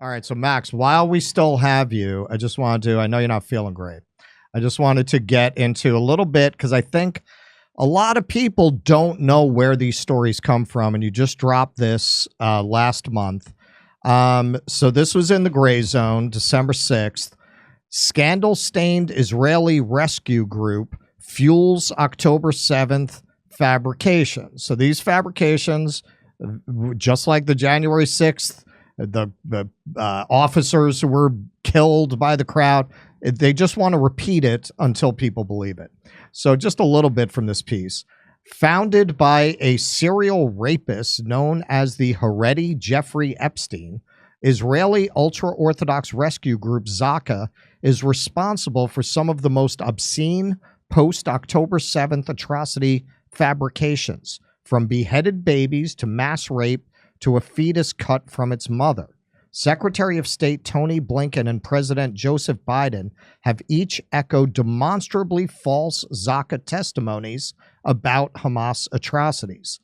All right, so Max, while we still have you, I just wanted to, I know you're not feeling great. I just wanted to get into a little bit because I think a lot of people don't know where these stories come from, and you just dropped this last month. So this was in the Gray Zone, December 6th. Scandal-stained Israeli rescue group fuels October 7th fabrications. So these fabrications, just like the January 6th, the officers who were killed by the crowd, they just want to repeat it until people believe it. So just a little bit from this piece. Founded by a serial rapist known as the Haredi Jeffrey Epstein, Israeli ultra-Orthodox rescue group Zaka is responsible for some of the most obscene post-October 7th atrocity fabrications, from beheaded babies to mass rape to a fetus cut from its mother. Secretary of State Tony Blinken and President Joseph Biden have each echoed demonstrably false Zaka testimonies about Hamas atrocities.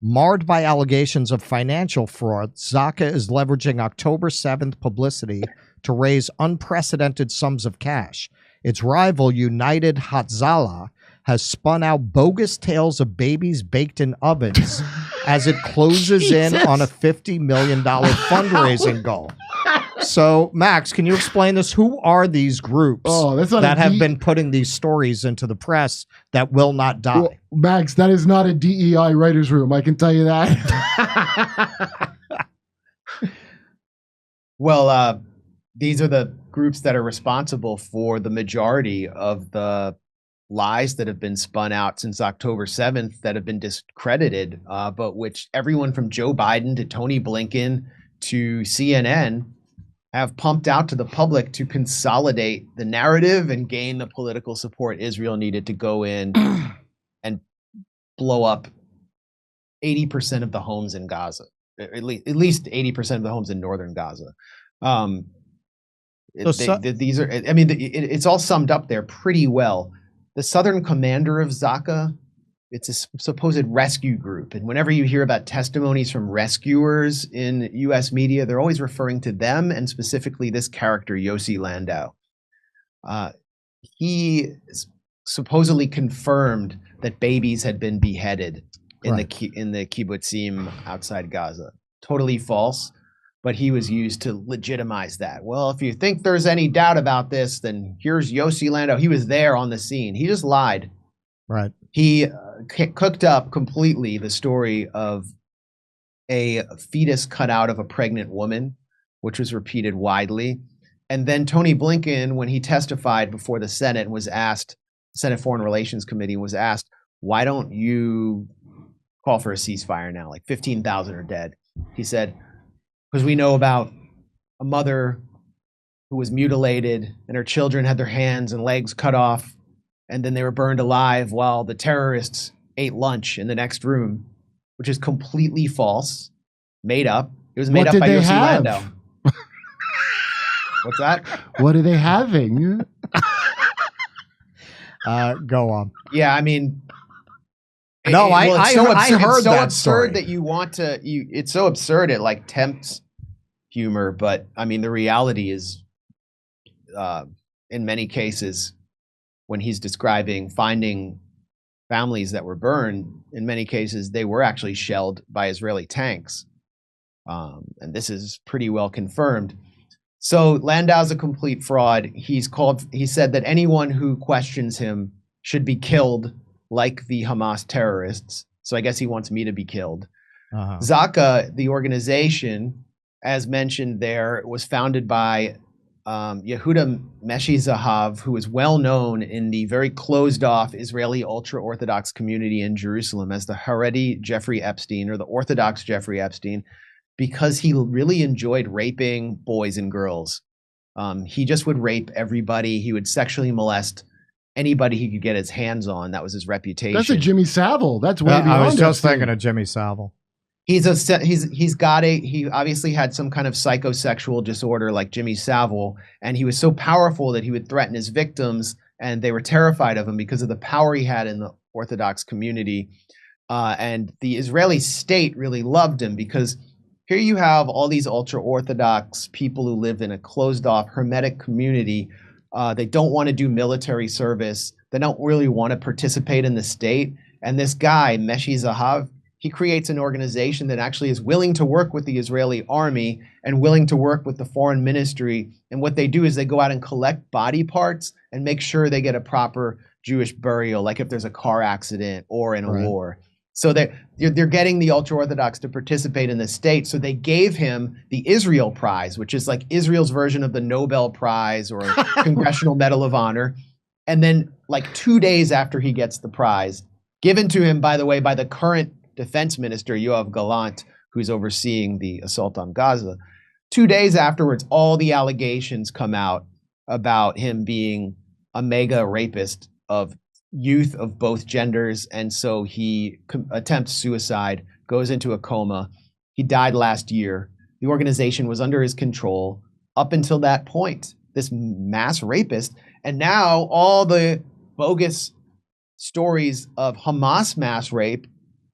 Marred by allegations of financial fraud, Zaka is leveraging October 7th publicity to raise unprecedented sums of cash. Its rival, United Hatzalah, has spun out bogus tales of babies baked in ovens as it closes in on a $50 million fundraising goal. So, Max, can you explain this? Who are these groups that have been putting these stories into the press that will not die? Well, Max, that is not a DEI writer's room. I can tell you that. Well, these are the groups that are responsible for the majority of the lies that have been spun out since October 7th that have been discredited, but which everyone from Joe Biden to Tony Blinken to CNN have pumped out to the public to consolidate the narrative and gain the political support Israel needed to go in and blow up 80% of the homes in Gaza, at least 80% of the homes in northern Gaza. These are, I mean, it's all summed up there pretty well. The southern commander of Zaka, it's a supposed rescue group. And whenever you hear about testimonies from rescuers in U.S. media, they're always referring to them and specifically this character, Yossi Landau. He supposedly confirmed that babies had been beheaded in the kibbutzim outside Gaza. Totally false, but he was used to legitimize that. Well, if you think there's any doubt about this, then here's Yossi Landau. He was there on the scene. He just lied. Right. He cooked up completely the story of a fetus cut out of a pregnant woman, which was repeated widely. And then Tony Blinken, when he testified before the Senate and was asked, Senate Foreign Relations Committee was asked, why don't you call for a ceasefire now? Like 15,000 are dead. He said, because we know about a mother who was mutilated and her children had their hands and legs cut off, and then they were burned alive while the terrorists ate lunch in the next room, which is completely false, made up. It was made up by Yossi Landau. What's that? What are they having? Go on. Yeah, I mean, no, I heard it's so that absurd story. that you want to. It's so absurd it like tempts humor, but I mean the reality is, in many cases, when he's describing finding families that were burned, in many cases they were actually shelled by Israeli tanks, and this is pretty well confirmed. So Landau's a complete fraud. He said that anyone who questions him should be killed like the Hamas terrorists. So I guess he wants me to be killed. Zaka, the organization, as mentioned there, was founded by Yehuda Meshi Zahav, who is well known in the very closed-off Israeli ultra-Orthodox community in Jerusalem as the Haredi Jeffrey Epstein, or the Orthodox Jeffrey Epstein, because he really enjoyed raping boys and girls. He just would rape everybody. He would sexually molest anybody he could get his hands on. That was his reputation. That's a Jimmy Savile. That's way beyond. I was just thinking of Jimmy Savile. He obviously had some kind of psychosexual disorder like Jimmy Savile, and he was so powerful that he would threaten his victims, and they were terrified of him because of the power he had in the Orthodox community. And the Israeli state really loved him because here you have all these ultra-Orthodox people who live in a closed-off, hermetic community. They don't want to do military service. They don't really want to participate in the state. And this guy, Meshi Zahav, he creates an organization that actually is willing to work with the Israeli army and willing to work with the foreign ministry. And what they do is they go out and collect body parts and make sure they get a proper Jewish burial, like if there's a car accident or in a war. So they're getting the ultra-Orthodox to participate in the state. So they gave him the Israel Prize, which is like Israel's version of the Nobel Prize or Congressional Medal of Honor. And then like 2 days after he gets the prize, given to him, by the way, by the current defense minister, Yoav Gallant, who's overseeing the assault on Gaza, 2 days afterwards, all the allegations come out about him being a mega rapist of youth of both genders, and so he attempts suicide, goes into a coma. He died last year. The organization was under his control up until that point, this mass rapist. And now all the bogus stories of Hamas mass rape,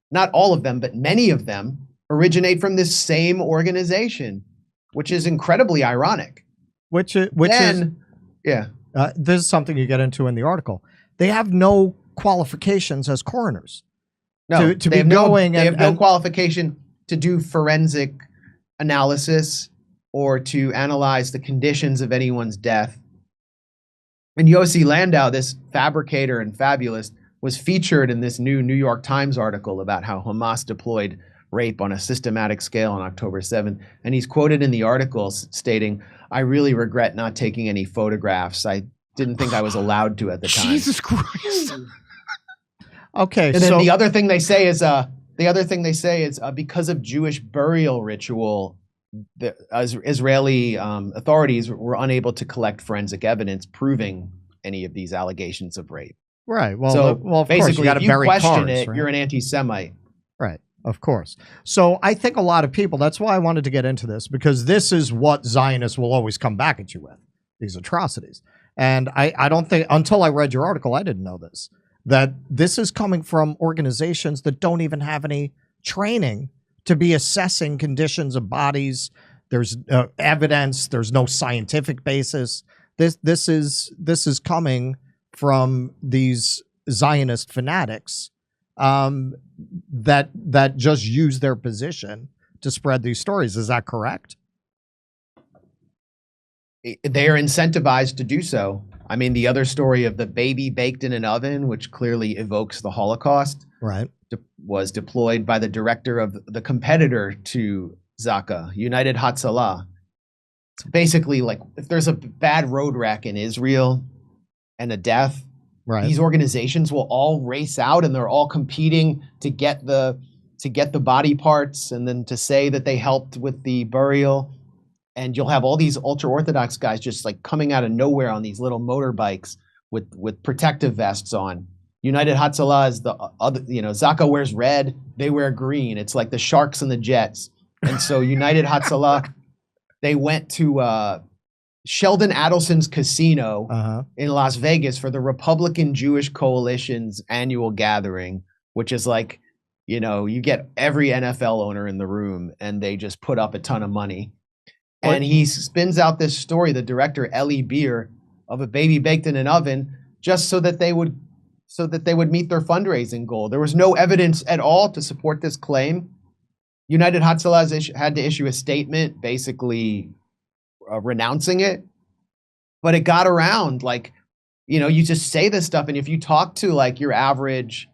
not all of them, but many of them, originate from this same organization, which is incredibly ironic. This is something you get into in the article. They have no qualifications as coroners. No, to be going they have no qualification to do forensic analysis or to analyze the conditions of anyone's death. And Yossi Landau, this fabricator and fabulist, was featured in this new New York Times article about how Hamas deployed rape on a systematic scale on October 7th. And he's quoted in the article stating, "I really regret not taking any photographs. I didn't think I was allowed to at the time." Jesus Christ. Okay. And then the other thing they say is because of Jewish burial ritual, the Israeli authorities were unable to collect forensic evidence proving any of these allegations of rape. Right. Well, So of basically, course, you got if to you bury question cars, it, right? you're an anti-Semite. Right. Of course. So I think a lot of people, that's why I wanted to get into this, because this is what Zionists will always come back at you with, these atrocities. And I don't think, until I read your article, I didn't know this, that this is coming from organizations that don't even have any training to be assessing conditions of bodies. There's evidence. There's no scientific basis. This is coming from these Zionist fanatics that just use their position to spread these stories. Is that correct? They are incentivized to do so. I mean, the other story of the baby baked in an oven, which clearly evokes the Holocaust, right, was deployed by the director of the competitor to Zaka, United Hatzalah. It's basically like if there's a bad road wreck in Israel and a death, right, these organizations will all race out and they're all competing to get the body parts and then to say that they helped with the burial. And you'll have all these ultra-Orthodox guys just like coming out of nowhere on these little motorbikes with protective vests on. United Hatzalah is the other, Zaka wears red, they wear green. It's like the Sharks and the Jets. And so United Hatzalah, they went to Sheldon Adelson's casino in Las Vegas for the Republican Jewish Coalition's annual gathering, which is like, you get every NFL owner in the room and they just put up a ton of money. And he spins out this story, the director, Eli Beer, of a baby baked in an oven, just so that they would meet their fundraising goal. There was no evidence at all to support this claim. United Hatzalah had to issue a statement basically renouncing it, but it got around. Like, you just say this stuff, and if you talk to like your average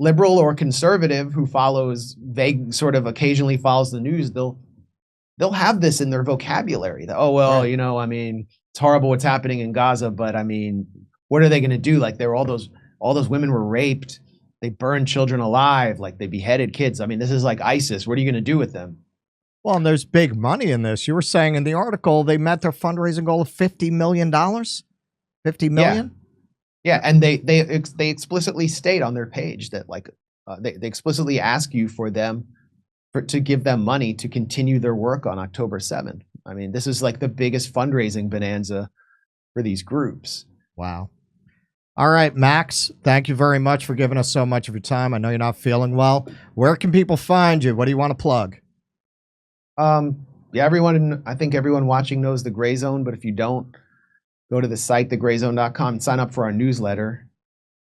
liberal or conservative who follows occasionally follows the news, they'll have this in their vocabulary. That, it's horrible what's happening in Gaza, but I mean, what are they going to do? Like, all those women were raped. They burned children alive. Like, they beheaded kids. I mean, this is like ISIS. What are you going to do with them? Well, and there's big money in this. You were saying in the article they met their fundraising goal of $50 million. $50 million? Yeah, and they explicitly state on their page that they explicitly ask you to give them money to continue their work on October 7th. I mean, this is like the biggest fundraising bonanza for these groups. Wow. All right, Max, thank you very much for giving us so much of your time. I know you're not feeling well. Where can people find you? What do you want to plug? Yeah, I think everyone watching knows the Gray Zone, but if you don't, go to the site, thegrayzone.com, and sign up for our newsletter,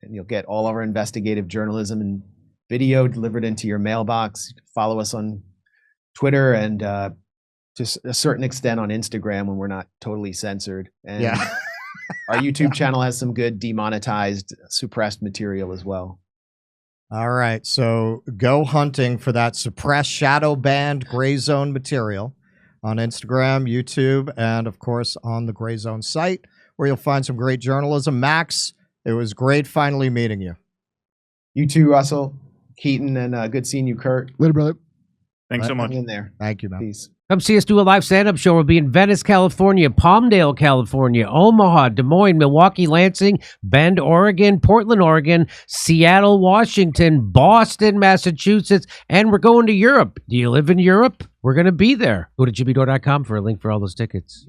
and you'll get all of our investigative journalism and video delivered into your mailbox. Follow us on Twitter and to a certain extent on Instagram when we're not totally censored. And Yeah. our YouTube channel has some good demonetized, suppressed material as well. All right. So go hunting for that suppressed, shadow banned Gray Zone material on Instagram, YouTube, and of course on the Gray Zone site, where you'll find some great journalism. Max, it was great finally meeting you. You too, Russell, Keaton, and good seeing you, Kurt. Later, brother. Thanks so much. Hang in there. Thank you, man. Peace. Come see us do a live stand-up show. We'll be in Venice, California, Palmdale, California, Omaha, Des Moines, Milwaukee, Lansing, Bend, Oregon, Portland, Oregon, Seattle, Washington, Boston, Massachusetts, and we're going to Europe. Do you live in Europe? We're going to be there. Go to jimmydore.com for a link for all those tickets.